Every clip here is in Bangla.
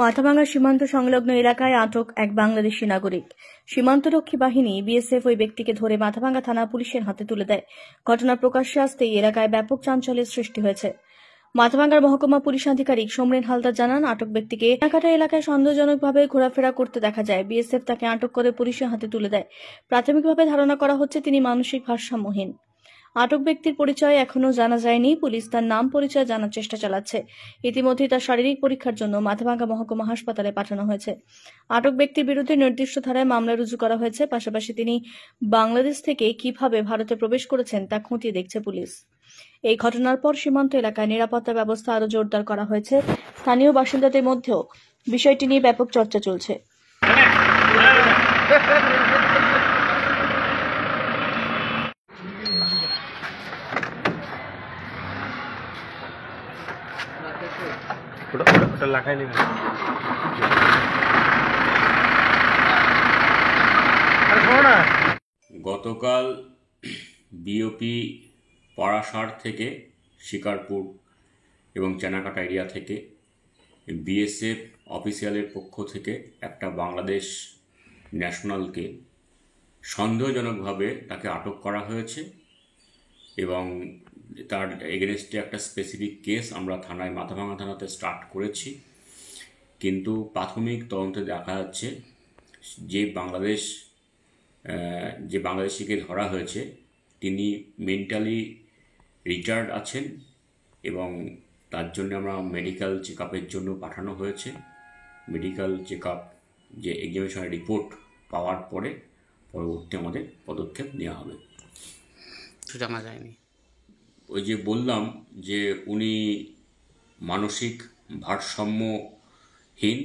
মাথাভাঙ্গা সীমান্ত সংলগ্ন এলাকায় আটক এক বাংলাদেশি নাগরিক। সীমান্তরক্ষী বাহিনী বিএসএফ ওই ব্যক্তিকে ধরে মাথাভাঙ্গা থানা পুলিশের হাতে তুলে দেয়। ঘটনা প্রকাশ্যে আসতেই এলাকায় ব্যাপক চাঞ্চল্যের সৃষ্টি হয়েছে। মাথাভাঙ্গার মহকুমা পুলিশ আধিকারিক সমরেন হালদার জানান, আটক ব্যক্তিকে এলাকাটা এলাকায় সন্দেহজনকভাবে ঘোরাফেরা করতে দেখা যায়। বিএসএফ তাকে আটক করে পুলিশের হাতে তুলে দেয়। প্রাথমিকভাবে ধারণা করা হচ্ছে তিনি মানসিক ভারসাম্যহীন। আটক ব্যক্তির পরিচয় এখনো জানা যায়নি। পুলিশ তার নাম পরিচয় জানার চেষ্টা চালাচ্ছে। ইতিমধ্যে তার শারীরিক পরীক্ষার জন্য মাথাভাঙ্গা মহকুমা হাসপাতালে পাঠানো হয়েছে। আটক ব্যক্তির বিরুদ্ধে নির্দিষ্ট ধারায় মামলা রুজু করা হয়েছে। পাশাপাশি তিনি বাংলাদেশ থেকে কিভাবে ভারতে প্রবেশ করেছেন তা খতিয়ে দেখছে পুলিশ। এই ঘটনার পর সীমান্ত এলাকায় নিরাপত্তা ব্যবস্থা আরো জোরদার করা হয়েছে। স্থানীয় বাসিন্দাদের মধ্যেও বিষয়টি নিয়ে ব্যাপক চর্চা চলছে। গতকাল বিওপি পরাশর থেকে শিকারপুর এবং চেনাকাটা এরিয়া থেকে বিএসএফ অফিসিয়ালের পক্ষ থেকে একটা বাংলাদেশ ন্যাশনালকে সন্দেহজনকভাবে তাকে আটক করা হয়েছে এবং তার এগেনস্টে একটা স্পেসিফিক কেস আমরা থানায় মাথাভাঙ্গা থানাতে স্টার্ট করেছি। কিন্তু প্রাথমিক তদন্তে দেখা যাচ্ছে যে বাংলাদেশিকে ধরা হয়েছে তিনি মেন্টালি রিটার্ড আছেন এবং তার জন্য আমরা মেডিকেল চেক আপের জন্য পাঠানো হয়েছে। মেডিকেল চেক আপ যে এক্সামিনেশনের রিপোর্ট পাওয়ার পরে পরবর্তী আমাদের পদক্ষেপ নেওয়া হবে। জানা যায়নি, ওই যে বললাম যে উনি মানসিক ভারসাম্যহীন,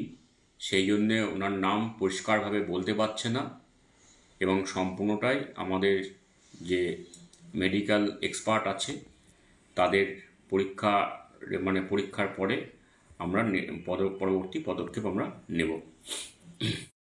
সেই জন্যে ওনার নাম পরিষ্কারভাবে বলতে পারছে না এবং সম্পূর্ণটাই আমাদের যে মেডিকেল এক্সপার্ট আছে তাদের পরীক্ষার পরে আমরা পরবর্তী পদক্ষেপ আমরা নেব।